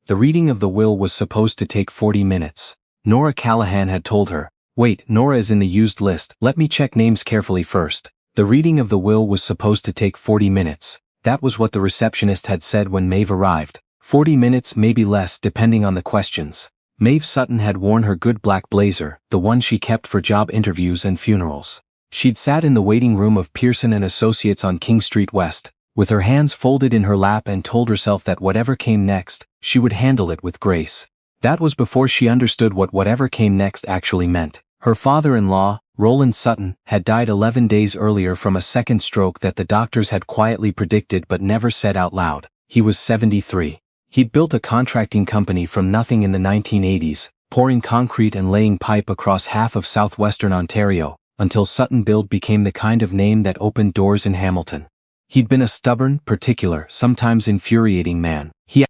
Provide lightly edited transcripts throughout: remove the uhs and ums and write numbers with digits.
The reading of the will was supposed to take 40 minutes. Nora Callahan had told her, "Wait, Nora is in the used list, let me check names carefully first." The reading of the will was supposed to take 40 minutes. That was what the receptionist had said when Maeve arrived. 40 minutes, maybe less, depending on the questions. Maeve Sutton had worn her good black blazer, the one she kept for job interviews and funerals. She'd sat in the waiting room of Pearson and Associates on King Street West, with her hands folded in her lap, and told herself that whatever came next, she would handle it with grace. That was before she understood what whatever came next actually meant. Her father-in-law, Roland Sutton, had died 11 days earlier from a second stroke that the doctors had quietly predicted but never said out loud. He was 73. He'd built a contracting company from nothing in the 1980s, pouring concrete and laying pipe across half of southwestern Ontario, until Sutton Build became the kind of name that opened doors in Hamilton. He'd been a stubborn, particular, sometimes infuriating man. He had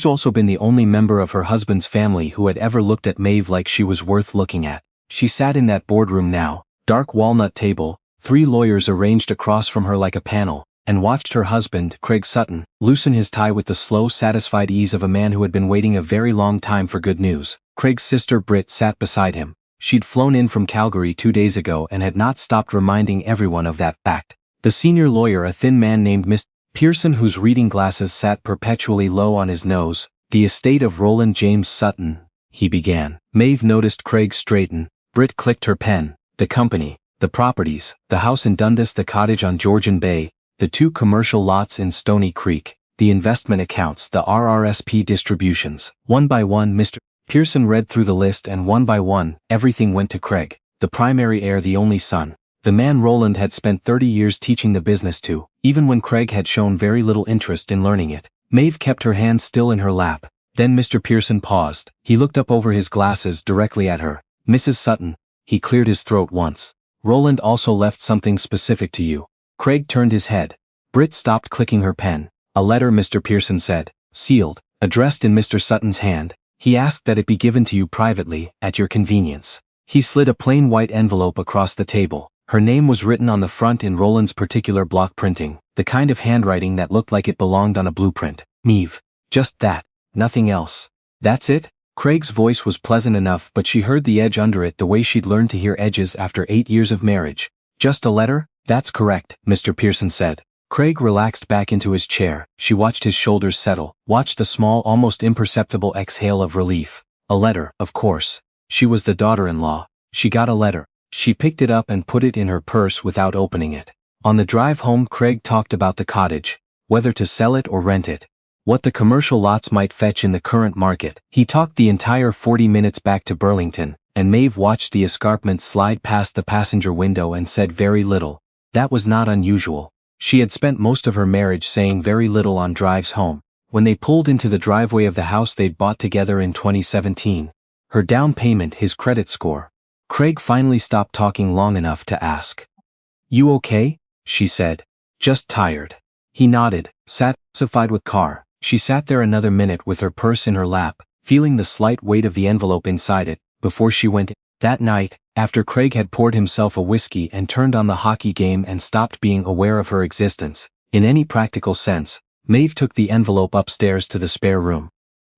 also been the only member of her husband's family who had ever looked at Maeve like she was worth looking at. She sat in that boardroom now, dark walnut table, 3 lawyers arranged across from her like a panel, and watched her husband, Craig Sutton, loosen his tie with the slow, satisfied ease of a man who had been waiting a very long time for good news. Craig's sister Britt sat beside him. She'd flown in from Calgary 2 days ago and had not stopped reminding everyone of that fact. The senior lawyer, a thin man named Mr. Pearson, whose reading glasses sat perpetually low on his nose. "The estate of Roland James Sutton," he began. Maeve noticed Craig straighten. Britt clicked her pen. "The company, the properties, the house in Dundas, the cottage on Georgian Bay, the 2 commercial lots in Stony Creek, the investment accounts, the RRSP distributions." One by one, Mr. Pearson read through the list, and one by one, everything went to Craig, the primary heir, the only son. The man Roland had spent 30 years teaching the business to, even when Craig had shown very little interest in learning it. Maeve kept her hands still in her lap. Then Mr. Pearson paused. He looked up over his glasses directly at her. "Mrs. Sutton," he cleared his throat once. "Roland also left something specific to you." Craig turned his head. Britt stopped clicking her pen. "A letter," Mr. Pearson said, "sealed, addressed in Mr. Sutton's hand. He asked that it be given to you privately, at your convenience." He slid a plain white envelope across the table. Her name was written on the front in Roland's particular block printing, the kind of handwriting that looked like it belonged on a blueprint. "Maeve. Just that. Nothing else." "That's it?" Craig's voice was pleasant enough, but she heard the edge under it the way she'd learned to hear edges after 8 years of marriage. "Just a letter?" "That's correct," Mr. Pearson said. Craig relaxed back into his chair. She watched his shoulders settle, watched a small, almost imperceptible exhale of relief. A letter, of course. She was the daughter-in-law. She got a letter. She picked it up and put it in her purse without opening it. On the drive home, Craig talked about the cottage, whether to sell it or rent it, what the commercial lots might fetch in the current market. He talked the entire 40 minutes back to Burlington, and Maeve watched the escarpment slide past the passenger window and said very little. That was not unusual. She had spent most of her marriage saying very little on drives home. When they pulled into the driveway of the house they'd bought together in 2017. Her down payment, his credit score. Craig finally stopped talking long enough to ask. "You okay?" she said. "Just tired." He nodded, satisfied with car. She sat there another minute with her purse in her lap, feeling the slight weight of the envelope inside it, before she went in. That night, after Craig had poured himself a whiskey and turned on the hockey game and stopped being aware of her existence, in any practical sense, Maeve took the envelope upstairs to the spare room.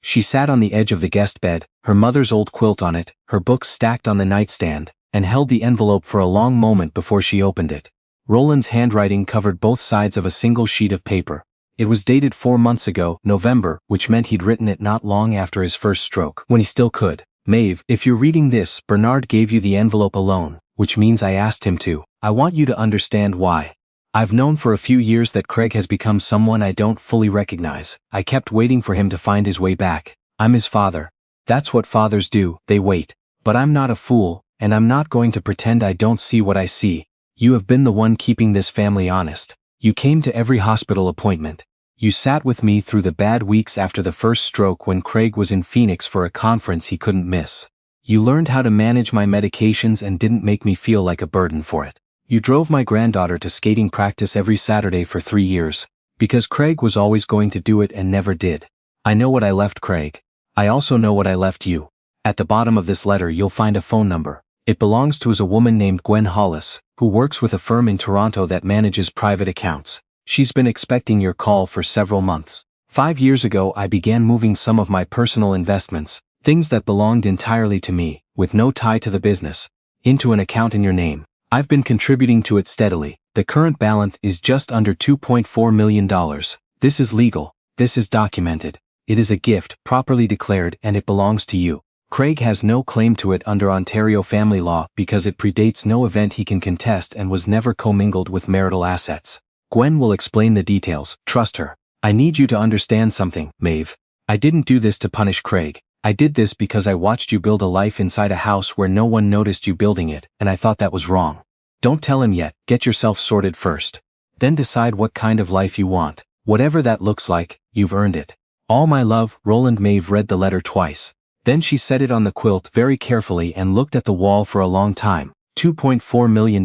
She sat on the edge of the guest bed, her mother's old quilt on it, her books stacked on the nightstand, and held the envelope for a long moment before she opened it. Roland's handwriting covered both sides of a single sheet of paper. It was dated 4 months ago, November, which meant he'd written it not long after his first stroke, when he still could. "Maeve, if you're reading this, Bernard gave you the envelope alone, which means I asked him to. I want you to understand why. I've known for a few years that Craig has become someone I don't fully recognize. I kept waiting for him to find his way back. I'm his father. That's what fathers do, they wait. But I'm not a fool, and I'm not going to pretend I don't see what I see. You have been the one keeping this family honest. You came to every hospital appointment. You sat with me through the bad weeks after the first stroke when Craig was in Phoenix for a conference he couldn't miss. You learned how to manage my medications and didn't make me feel like a burden for it. You drove my granddaughter to skating practice every Saturday for 3 years, because Craig was always going to do it and never did. I know what I left Craig. I also know what I left you. At the bottom of this letter you'll find a phone number. It belongs to a woman named Gwen Hollis, who works with a firm in Toronto that manages private accounts. She's been expecting your call for several months. 5 years ago I began moving some of my personal investments, things that belonged entirely to me, with no tie to the business, into an account in your name. I've been contributing to it steadily. The current balance is just under $2.4 million. This is legal. This is documented. It is a gift, properly declared, and it belongs to you. Craig has no claim to it under Ontario family law because it predates no event he can contest and was never commingled with marital assets. Gwen will explain the details, trust her. I need you to understand something, Maeve. I didn't do this to punish Craig. I did this because I watched you build a life inside a house where no one noticed you building it, and I thought that was wrong. Don't tell him yet, get yourself sorted first. Then decide what kind of life you want. Whatever that looks like, you've earned it. All my love, Roland. Maeve read the letter twice. Then she set it on the quilt very carefully and looked at the wall for a long time. $2.4 million.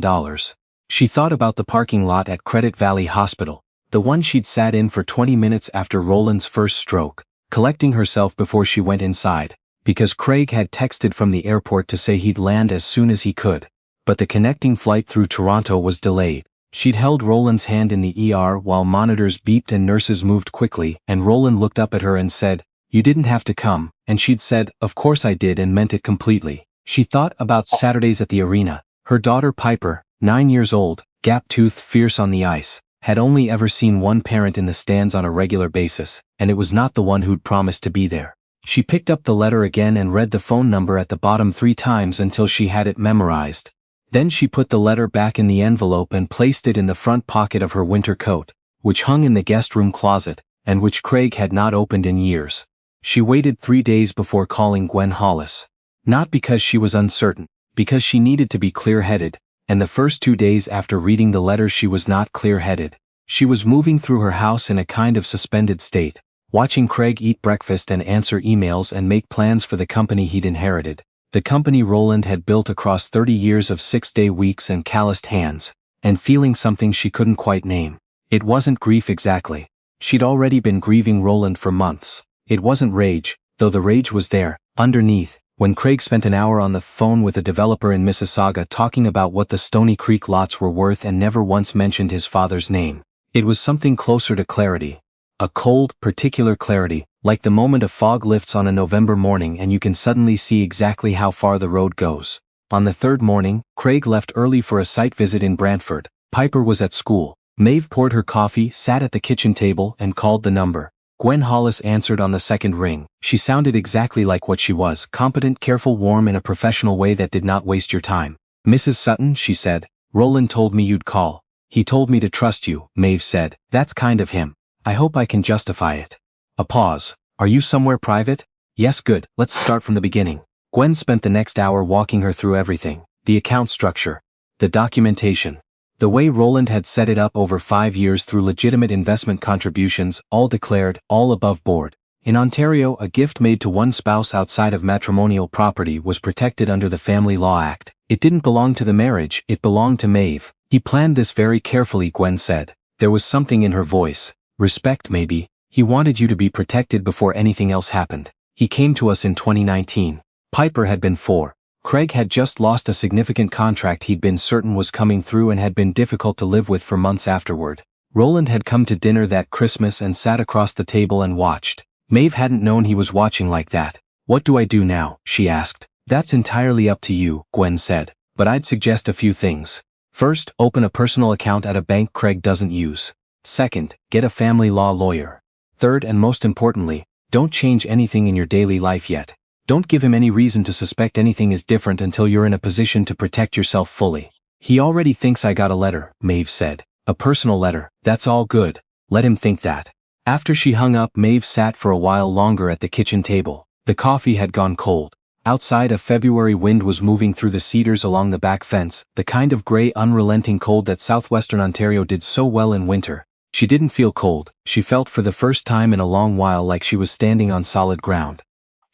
She thought about the parking lot at Credit Valley Hospital, the one she'd sat in for 20 minutes after Roland's first stroke, collecting herself before she went inside, because Craig had texted from the airport to say he'd land as soon as he could. But the connecting flight through Toronto was delayed. She'd held Roland's hand in the ER while monitors beeped and nurses moved quickly, and Roland looked up at her and said, "You didn't have to come," and she'd said, "Of course I did," and meant it completely. She thought about Saturdays at the arena. Her daughter Piper, 9 years old, gap-toothed, fierce on the ice, had only ever seen one parent in the stands on a regular basis, and it was not the one who'd promised to be there. She picked up the letter again and read the phone number at the bottom 3 times until she had it memorized. Then she put the letter back in the envelope and placed it in the front pocket of her winter coat, which hung in the guest room closet, and which Craig had not opened in years. She waited 3 days before calling Gwen Hollis. Not because she was uncertain, because she needed to be clear-headed, and the first 2 days after reading the letter she was not clear-headed. She was moving through her house in a kind of suspended state, watching Craig eat breakfast and answer emails and make plans for the company he'd inherited. The company Roland had built across 30 years of 6-day weeks and calloused hands, and feeling something she couldn't quite name. It wasn't grief exactly. She'd already been grieving Roland for months. It wasn't rage, though the rage was there, underneath, when Craig spent an hour on the phone with a developer in Mississauga talking about what the Stony Creek lots were worth and never once mentioned his father's name. It was something closer to clarity. A cold, particular clarity, like the moment a fog lifts on a November morning and you can suddenly see exactly how far the road goes. On the third morning, Craig left early for a site visit in Brantford. Piper was at school. Maeve poured her coffee, sat at the kitchen table, and called the number. Gwen Hollis answered on the second ring. She sounded exactly like what she was, competent, careful, warm in a professional way that did not waste your time. "Mrs. Sutton," she said, "Roland told me you'd call. He told me to trust you," Maeve said. "That's kind of him. I hope I can justify it." A pause. "Are you somewhere private?" "Yes, good. Let's start from the beginning." Gwen spent the next hour walking her through everything. The account structure. The documentation. The way Roland had set it up over 5 years through legitimate investment contributions, all declared, all above board. In Ontario, a gift made to one spouse outside of matrimonial property was protected under the Family Law Act. It didn't belong to the marriage, it belonged to Maeve. He planned this very carefully, Gwen said. There was something in her voice. Respect, maybe. He wanted you to be protected before anything else happened. He came to us in 2019. Piper had been 4. Craig had just lost a significant contract he'd been certain was coming through and had been difficult to live with for months afterward. Roland had come to dinner that Christmas and sat across the table and watched. Maeve hadn't known he was watching like that. "What do I do now?" she asked. "That's entirely up to you," Gwen said. "But I'd suggest a few things. First, open a personal account at a bank Craig doesn't use. Second, get a family law lawyer. Third, and most importantly, don't change anything in your daily life yet. Don't give him any reason to suspect anything is different until you're in a position to protect yourself fully." "He already thinks I got a letter," Maeve said. "A personal letter. That's all good. Let him think that." After she hung up, Maeve sat for a while longer at the kitchen table. The coffee had gone cold. Outside, a February wind was moving through the cedars along the back fence, the kind of gray, unrelenting cold that southwestern Ontario did so well in winter. She didn't feel cold. She felt for the first time in a long while like she was standing on solid ground.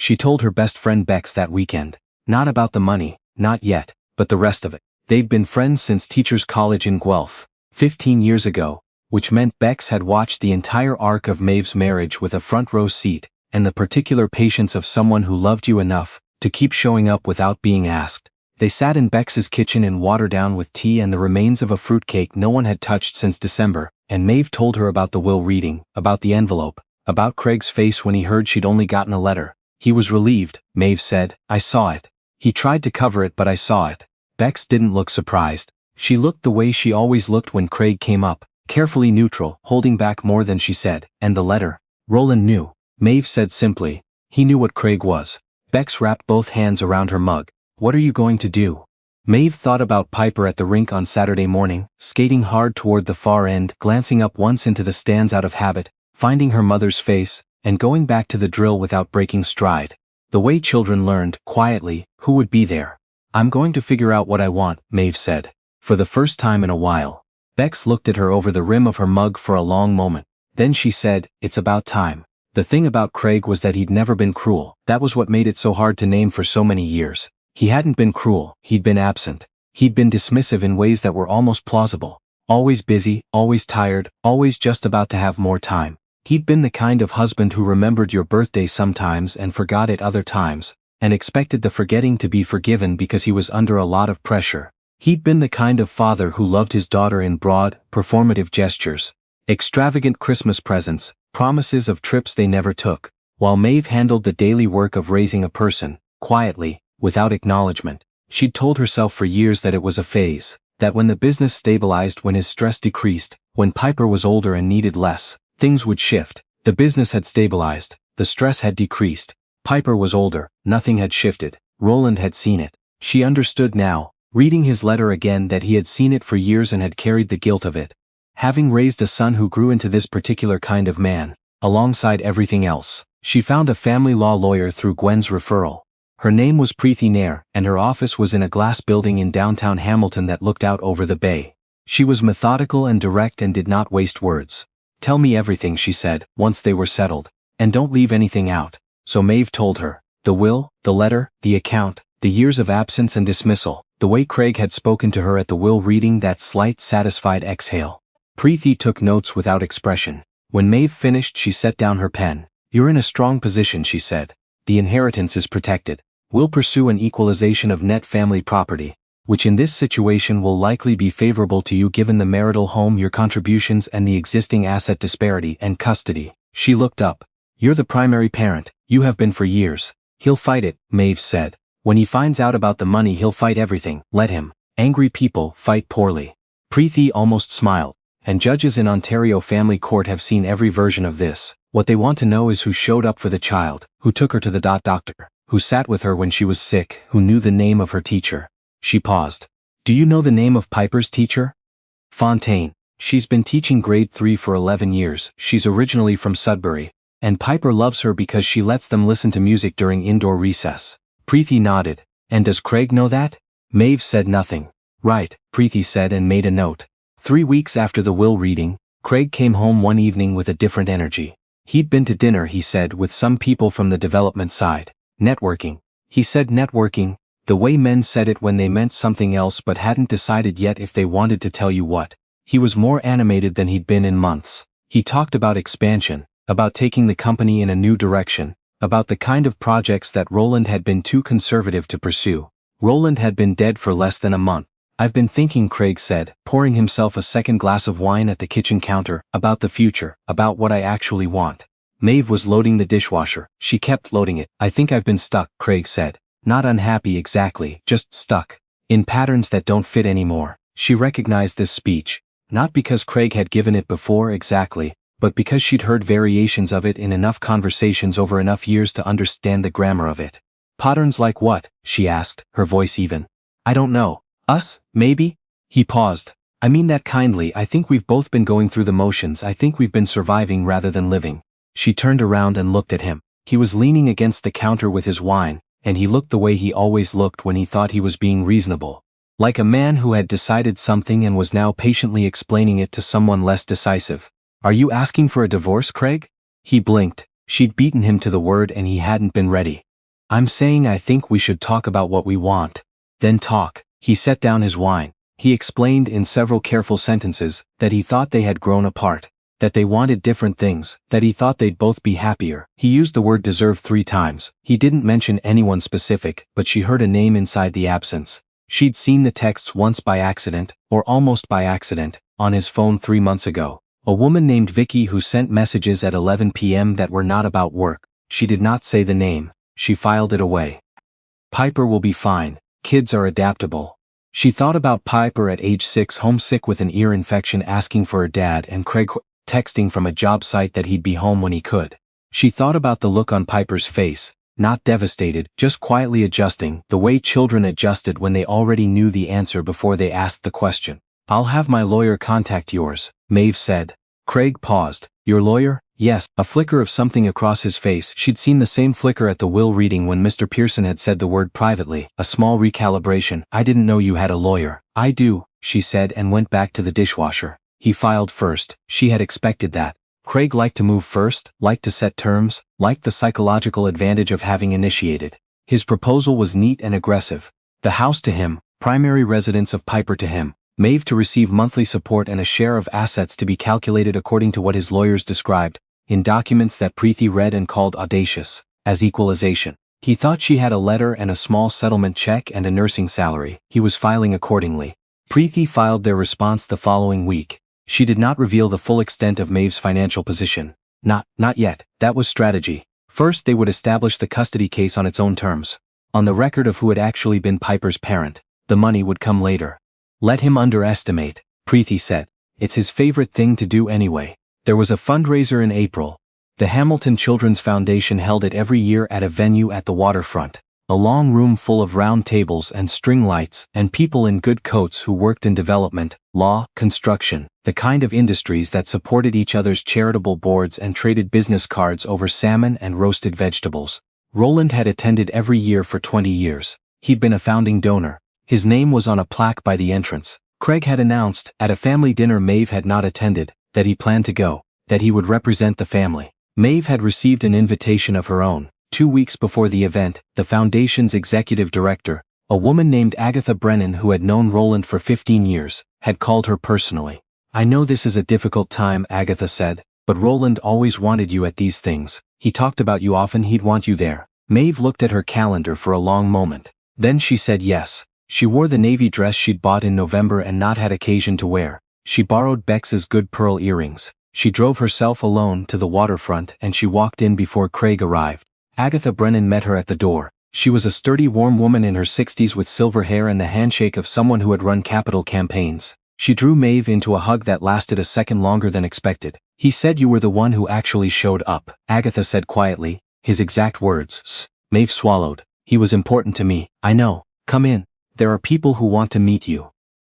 She told her best friend Bex that weekend. Not about the money, not yet, but the rest of it. They'd been friends since Teachers College in Guelph, 15 years ago, which meant Bex had watched the entire arc of Maeve's marriage with a front row seat, and the particular patience of someone who loved you enough to keep showing up without being asked. They sat in Bex's kitchen in Waterdown with tea and the remains of a fruitcake no one had touched since December, and Maeve told her about the will reading, about the envelope, About Craig's face when he heard she'd only gotten a letter. He was relieved, Maeve said. I saw it. He tried to cover it but I saw it. Bex didn't look surprised. She looked the way she always looked when Craig came up, carefully neutral, holding back more than she said. And the letter? Roland knew. Maeve said simply. He knew what Craig was. Bex wrapped both hands around her mug. What are you going to do? Maeve thought about Piper at the rink on Saturday morning, skating hard toward the far end, glancing up once into the stands out of habit, finding her mother's face, and going back to the drill without breaking stride. The way children learned, quietly, who would be there. I'm going to figure out what I want, Maeve said. For the first time in a while. Bex looked at her over the rim of her mug for a long moment. Then she said, it's about time. The thing about Craig was that he'd never been cruel. That was what made it so hard to name for so many years. He hadn't been cruel, he'd been absent. He'd been dismissive in ways that were almost plausible. Always busy, always tired, always just about to have more time. He'd been the kind of husband who remembered your birthday sometimes and forgot it other times, and expected the forgetting to be forgiven because he was under a lot of pressure. He'd been the kind of father who loved his daughter in broad, performative gestures. Extravagant Christmas presents, promises of trips they never took, while Maeve handled the daily work of raising a person, quietly, without acknowledgement. She'd told herself for years that it was a phase, that when the business stabilized, when his stress decreased, when Piper was older and needed less, things would shift. The business had stabilized, the stress had decreased. Piper was older, nothing had shifted. Roland had seen it. She understood now, reading his letter again, that he had seen it for years and had carried the guilt of it. Having raised a son who grew into this particular kind of man, alongside everything else, she found a family law lawyer through Gwen's referral. Her name was Preeti Nair, and her office was in a glass building in downtown Hamilton that looked out over the bay. She was methodical and direct and did not waste words. Tell me everything, she said, once they were settled. And don't leave anything out. So Maeve told her. The will, the letter, the account, the years of absence and dismissal, the way Craig had spoken to her at the will reading, that slight, satisfied exhale. Preeti took notes without expression. When Maeve finished, she set down her pen. You're in a strong position, she said. The inheritance is protected. We'll pursue an equalization of net family property, which in this situation will likely be favorable to you given the marital home, your contributions, and the existing asset disparity and custody. She looked up. You're the primary parent. You have been for years. He'll fight it, Maeve said. When he finds out about the money, he'll fight everything. Let him. Angry people fight poorly. Preeti almost smiled. And judges in Ontario Family Court have seen every version of this. What they want to know is who showed up for the child, who took her to the doctor, who sat with her when she was sick, who knew the name of her teacher. She paused. Do you know the name of Piper's teacher? Fontaine. She's been teaching grade 3 for 11 years. She's originally from Sudbury. And Piper loves her because she lets them listen to music during indoor recess. Preeti nodded. And does Craig know that? Maeve said nothing. Right, Preeti said and made a note. 3 weeks after the will reading, Craig came home one evening with a different energy. He'd been to dinner, he said, with some people from the development side. Networking. He said networking, the way men said it when they meant something else but hadn't decided yet if they wanted to tell you what. He was more animated than he'd been in months. He talked about expansion, about taking the company in a new direction, about the kind of projects that Roland had been too conservative to pursue. Roland had been dead for less than a month. I've been thinking, Craig said, pouring himself a second glass of wine at the kitchen counter, about the future, about what I actually want. Maeve was loading the dishwasher. She kept loading it. I think I've been stuck, Craig said. Not unhappy exactly, just stuck. In patterns that don't fit anymore. She recognized this speech. Not because Craig had given it before exactly, but because she'd heard variations of it in enough conversations over enough years to understand the grammar of it. Patterns like what? She asked, her voice even. I don't know. Us, maybe? He paused. I mean that kindly. I think we've both been going through the motions. I think we've been surviving rather than living. She turned around and looked at him. He was leaning against the counter with his wine, and he looked the way he always looked when he thought he was being reasonable. Like a man who had decided something and was now patiently explaining it to someone less decisive. Are you asking for a divorce, Craig? He blinked. She'd beaten him to the word and he hadn't been ready. I'm saying I think we should talk about what we want. Then talk. He set down his wine. He explained in several careful sentences that he thought they had grown apart, that they wanted different things, that he thought they'd both be happier. He used the word deserve 3 times. He didn't mention anyone specific, but she heard a name inside the absence. She'd seen the texts once by accident, or almost by accident, on his phone 3 months ago. A woman named Vicky who sent messages at 11 p.m. that were not about work. She did not say the name. She filed it away. Piper will be fine. Kids are adaptable. She thought about Piper at age 6, homesick with an ear infection, asking for her dad, and Craig texting from a job site that he'd be home when he could. She thought about the look on Piper's face, not devastated, just quietly adjusting, the way children adjusted when they already knew the answer before they asked the question. I'll have my lawyer contact yours, Maeve said. Craig paused. Your lawyer? Yes. A flicker of something across his face. She'd seen the same flicker at the will reading when Mr. Pearson had said the word privately. A small recalibration. I didn't know you had a lawyer. I do, she said, and went back to the dishwasher. He filed first. She had expected that. Craig liked to move first, liked to set terms, liked the psychological advantage of having initiated. His proposal was neat and aggressive. The house to him, primary residence of Piper to him, Maeve to receive monthly support and a share of assets to be calculated according to what his lawyers described, in documents that Preeti read and called audacious, as equalization. He thought she had a letter and a small settlement check and a nursing salary. He was filing accordingly. Preeti filed their response the following week. She did not reveal the full extent of Maeve's financial position. Not yet. That was strategy. First they would establish the custody case on its own terms. On the record of who had actually been Piper's parent. The money would come later. Let him underestimate, Preeti said. It's his favorite thing to do anyway. There was a fundraiser in April. The Hamilton Children's Foundation held it every year at a venue at the waterfront. A long room full of round tables and string lights and people in good coats who worked in development, law, construction, the kind of industries that supported each other's charitable boards and traded business cards over salmon and roasted vegetables. Roland had attended every year for 20 years. He'd been a founding donor. His name was on a plaque by the entrance. Craig had announced, at a family dinner Maeve had not attended, that he planned to go, that he would represent the family. Maeve had received an invitation of her own. 2 weeks before the event, the foundation's executive director, a woman named Agatha Brennan who had known Roland for 15 years, had called her personally. I know this is a difficult time, Agatha said, but Roland always wanted you at these things. He talked about you often, he'd want you there. Maeve looked at her calendar for a long moment. Then she said yes. She wore the navy dress she'd bought in November and not had occasion to wear. She borrowed Bex's good pearl earrings. She drove herself alone to the waterfront and she walked in before Craig arrived. Agatha Brennan met her at the door. She was a sturdy, warm woman in her 60s with silver hair and the handshake of someone who had run capital campaigns. She drew Maeve into a hug that lasted a second longer than expected. He said you were the one who actually showed up, Agatha said quietly. His exact words. Maeve swallowed. He was important to me. I know. Come in. There are people who want to meet you.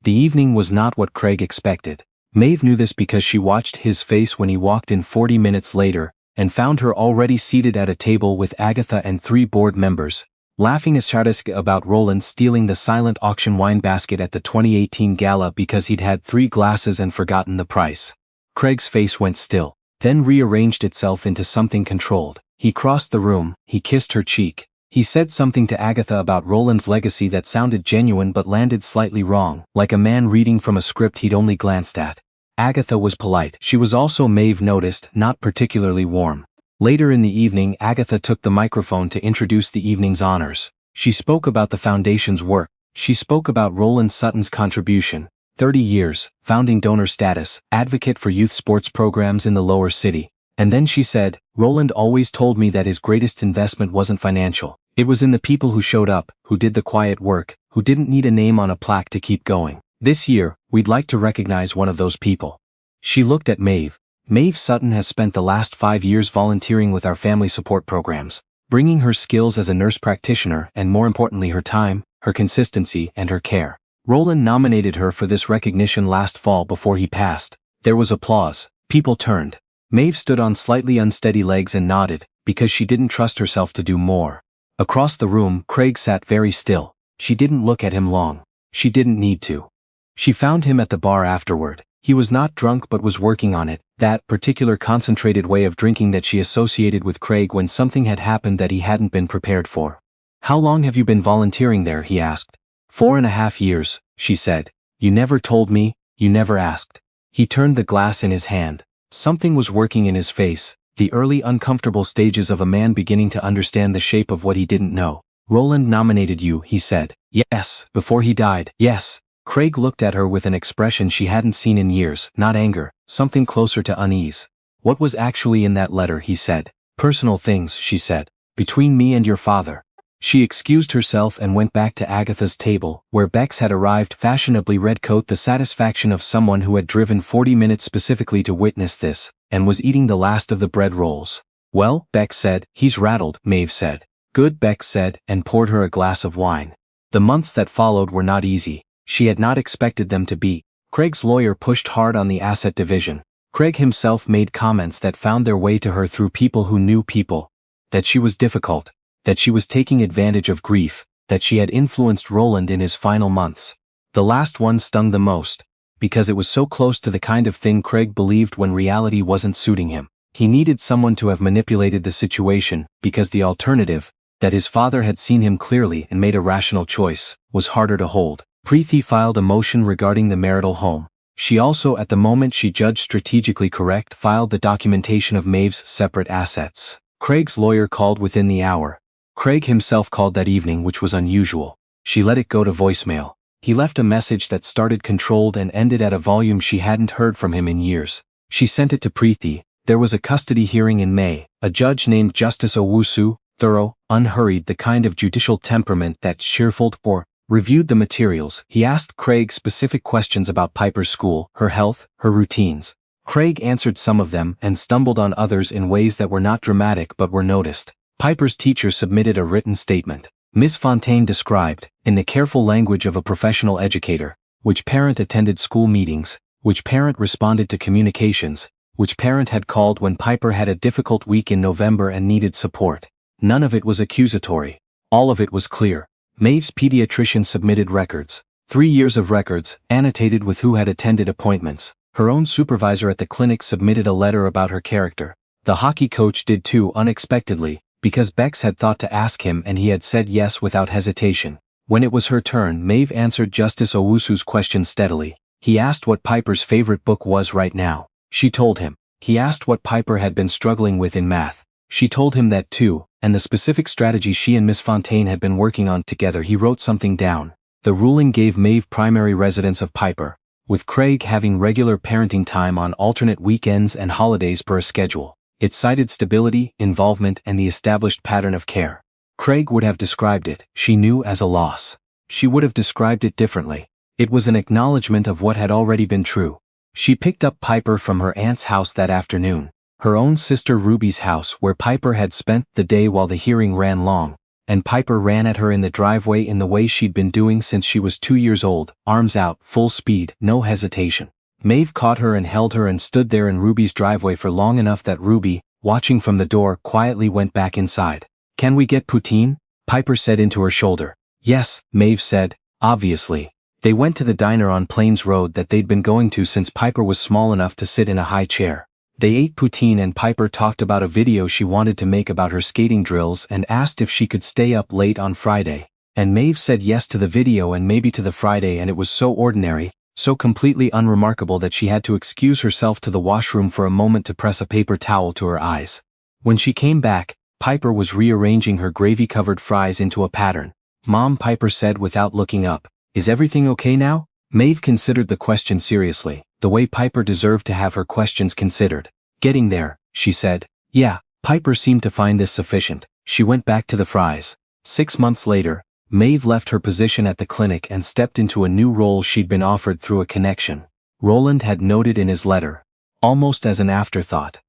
The evening was not what Craig expected. Maeve knew this because she watched his face when he walked in 40 minutes later, and found her already seated at a table with Agatha and 3 board members, laughing hysterically about Roland stealing the silent auction wine basket at the 2018 gala because he'd had 3 glasses and forgotten the price. Craig's face went still, then rearranged itself into something controlled. He crossed the room, he kissed her cheek. He said something to Agatha about Roland's legacy that sounded genuine but landed slightly wrong, like a man reading from a script he'd only glanced at. Agatha was polite. She was also, Maeve noticed, not particularly warm. Later in the evening, Agatha took the microphone to introduce the evening's honors. She spoke about the foundation's work. She spoke about Roland Sutton's contribution, 30 years, founding donor status, advocate for youth sports programs in the lower city. And then she said, Roland always told me that his greatest investment wasn't financial. It was in the people who showed up, who did the quiet work, who didn't need a name on a plaque to keep going. This year, we'd like to recognize one of those people. She looked at Maeve. Maeve Sutton has spent the last 5 years volunteering with our family support programs, bringing her skills as a nurse practitioner and more importantly her time, her consistency, and her care. Roland nominated her for this recognition last fall before he passed. There was applause. People turned. Maeve stood on slightly unsteady legs and nodded, because she didn't trust herself to do more. Across the room, Craig sat very still. She didn't look at him long. She didn't need to. She found him at the bar afterward. He was not drunk but was working on it, that particular concentrated way of drinking that she associated with Craig when something had happened that he hadn't been prepared for. How long have you been volunteering there, he asked. 4.5 years, she said. You never told me, you never asked. He turned the glass in his hand. Something was working in his face, the early uncomfortable stages of a man beginning to understand the shape of what he didn't know. Roland nominated you, he said. Yes, before he died. Yes. Craig looked at her with an expression she hadn't seen in years, not anger, something closer to unease. What was actually in that letter, he said. Personal things, she said. Between me and your father. She excused herself and went back to Agatha's table, where Bex had arrived, fashionably red coat, the satisfaction of someone who had driven 40 minutes specifically to witness this, and was eating the last of the bread rolls. Well, Bex said. He's rattled, Maeve said. Good, Bex said, and poured her a glass of wine. The months that followed were not easy. She had not expected them to be. Craig's lawyer pushed hard on the asset division. Craig himself made comments that found their way to her through people who knew people. That she was difficult. That she was taking advantage of grief. That she had influenced Roland in his final months. The last one stung the most, because it was so close to the kind of thing Craig believed when reality wasn't suiting him. He needed someone to have manipulated the situation, because the alternative, that his father had seen him clearly and made a rational choice, was harder to hold. Preeti filed a motion regarding the marital home. She also, at the moment she judged strategically correct, filed the documentation of Maeve's separate assets. Craig's lawyer called within the hour. Craig himself called that evening, which was unusual. She let it go to voicemail. He left a message that started controlled and ended at a volume she hadn't heard from him in years. She sent it to Preeti. There was a custody hearing in May. A judge named Justice Owusu, thorough, unhurried, the kind of judicial temperament that cheerful or reviewed the materials. He asked Craig specific questions about Piper's school, her health, her routines. Craig answered some of them and stumbled on others in ways that were not dramatic but were noticed. Piper's teacher submitted a written statement. Miss Fontaine described, in the careful language of a professional educator, which parent attended school meetings, which parent responded to communications, which parent had called when Piper had a difficult week in November and needed support. None of it was accusatory. All of it was clear. Maeve's pediatrician submitted records. 3 years of records, annotated with who had attended appointments. Her own supervisor at the clinic submitted a letter about her character. The hockey coach did too, unexpectedly, because Bex had thought to ask him and he had said yes without hesitation. When it was her turn, Maeve answered Justice Owusu's question steadily. He asked what Piper's favorite book was right now. She told him. He asked what Piper had been struggling with in math. She told him that too, and the specific strategy she and Miss Fontaine had been working on together. He wrote something down. The ruling gave Maeve primary residence of Piper, with Craig having regular parenting time on alternate weekends and holidays per schedule. It cited stability, involvement, and the established pattern of care. Craig would have described it, she knew, as a loss. She would have described it differently. It was an acknowledgement of what had already been true. She picked up Piper from her aunt's house that afternoon. Her own sister Ruby's house, where Piper had spent the day while the hearing ran long, and Piper ran at her in the driveway in the way she'd been doing since she was 2 years old, arms out, full speed, no hesitation. Maeve caught her and held her and stood there in Ruby's driveway for long enough that Ruby, watching from the door, quietly went back inside. Can we get poutine? Piper said into her shoulder. Yes, Maeve said, obviously. They went to the diner on Plains Road that they'd been going to since Piper was small enough to sit in a high chair. They ate poutine and Piper talked about a video she wanted to make about her skating drills and asked if she could stay up late on Friday. And Maeve said yes to the video and maybe to the Friday, and it was so ordinary, so completely unremarkable that she had to excuse herself to the washroom for a moment to press a paper towel to her eyes. When she came back, Piper was rearranging her gravy-covered fries into a pattern. Mom, Piper said without looking up. Is everything okay now? Maeve considered the question seriously, the way Piper deserved to have her questions considered. Getting there, she said. Yeah, Piper seemed to find this sufficient. She went back to the fries. 6 months later, Maeve left her position at the clinic and stepped into a new role she'd been offered through a connection. Roland had noted in his letter, almost as an afterthought,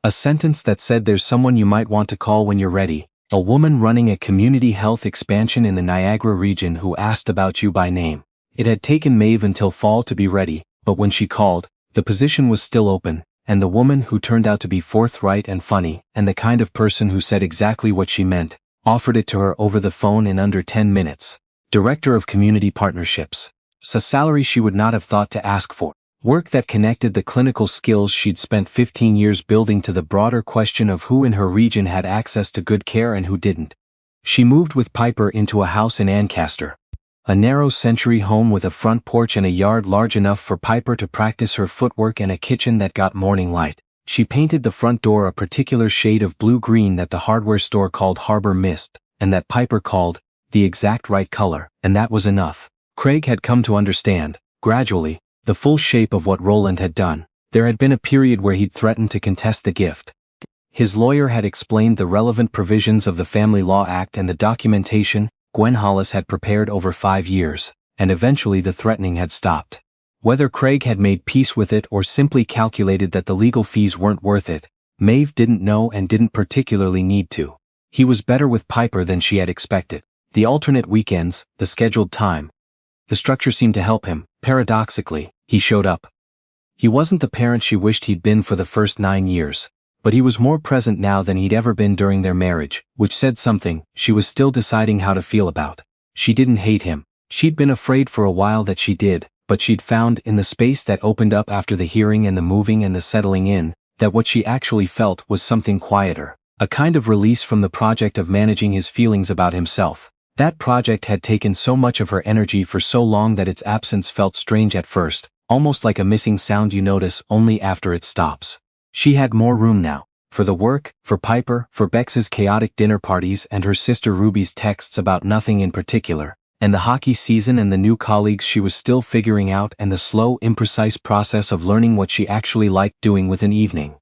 a sentence that said there's someone you might want to call when you're ready, a woman running a community health expansion in the Niagara region who asked about you by name. It had taken Maeve until fall to be ready, but when she called, the position was still open, and the woman, who turned out to be forthright and funny, and the kind of person who said exactly what she meant, offered it to her over the phone in under 10 minutes. Director of Community Partnerships. A salary she would not have thought to ask for. Work that connected the clinical skills she'd spent 15 years building to the broader question of who in her region had access to good care and who didn't. She moved with Piper into a house in Ancaster. A narrow century home with a front porch and a yard large enough for Piper to practice her footwork and a kitchen that got morning light. She painted the front door a particular shade of blue-green that the hardware store called Harbor Mist, and that Piper called the exact right color, and that was enough. Craig had come to understand, gradually, the full shape of what Roland had done. There had been a period where he'd threatened to contest the gift. His lawyer had explained the relevant provisions of the Family Law Act and the documentation Gwen Hollis had prepared over 5 years, and eventually the threatening had stopped. Whether Craig had made peace with it or simply calculated that the legal fees weren't worth it, Maeve didn't know and didn't particularly need to. He was better with Piper than she had expected. The alternate weekends, the scheduled time. The structure seemed to help him. Paradoxically, he showed up. He wasn't the parent she wished he'd been for the first 9 years, but he was more present now than he'd ever been during their marriage, which said something she was still deciding how to feel about. She didn't hate him. She'd been afraid for a while that she did, but she'd found in the space that opened up after the hearing and the moving and the settling in, that what she actually felt was something quieter, a kind of release from the project of managing his feelings about himself. That project had taken so much of her energy for so long that its absence felt strange at first, almost like a missing sound you notice only after it stops. She had more room now. For the work, for Piper, for Bex's chaotic dinner parties and her sister Ruby's texts about nothing in particular, and the hockey season and the new colleagues she was still figuring out and the slow, imprecise process of learning what she actually liked doing with an evening.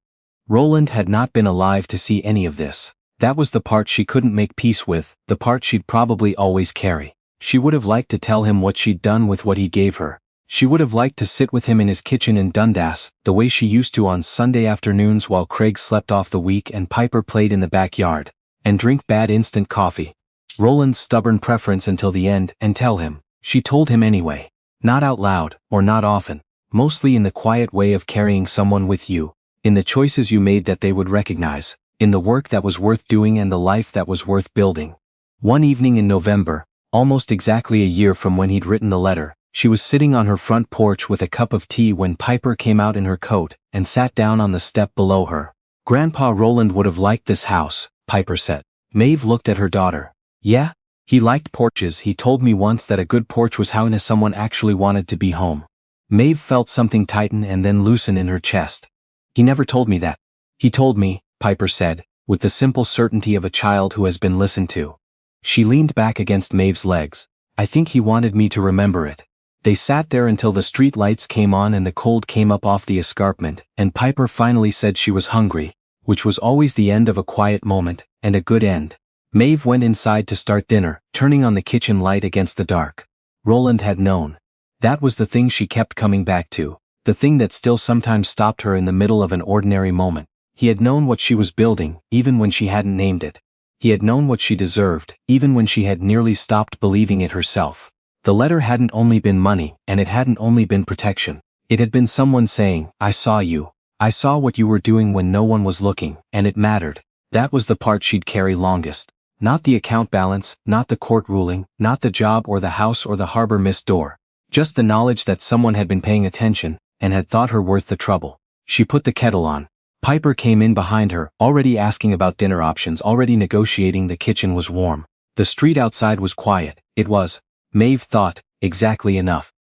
Roland had not been alive to see any of this. That was the part she couldn't make peace with, the part she'd probably always carry. She would have liked to tell him what she'd done with what he gave her. She would have liked to sit with him in his kitchen in Dundas, the way she used to on Sunday afternoons while Craig slept off the week and Piper played in the backyard, and drink bad instant coffee. Roland's stubborn preference until the end, and tell him. She told him anyway. Not out loud, or not often. Mostly in the quiet way of carrying someone with you. In the choices you made that they would recognize. In the work that was worth doing and the life that was worth building. One evening in November, almost exactly a year from when he'd written the letter, she was sitting on her front porch with a cup of tea when Piper came out in her coat and sat down on the step below her. Grandpa Roland would have liked this house, Piper said. Maeve looked at her daughter. Yeah? He liked porches. He told me once that a good porch was how someone actually wanted to be home. Maeve felt something tighten and then loosen in her chest. He never told me that. He told me, Piper said, with the simple certainty of a child who has been listened to. She leaned back against Maeve's legs. I think he wanted me to remember it. They sat there until the street lights came on and the cold came up off the escarpment, and Piper finally said she was hungry, which was always the end of a quiet moment, and a good end. Maeve went inside to start dinner, turning on the kitchen light against the dark. Roland had known. That was the thing she kept coming back to, the thing that still sometimes stopped her in the middle of an ordinary moment. He had known what she was building, even when she hadn't named it. He had known what she deserved, even when she had nearly stopped believing it herself. The letter hadn't only been money, and it hadn't only been protection. It had been someone saying, I saw you. I saw what you were doing when no one was looking, and it mattered. That was the part she'd carry longest. Not the account balance, not the court ruling, not the job or the house or the harbor missed door. Just the knowledge that someone had been paying attention, and had thought her worth the trouble. She put the kettle on. Piper came in behind her, already asking about dinner options, already negotiating. The kitchen was warm. The street outside was quiet. It was, Maeve thought, exactly enough.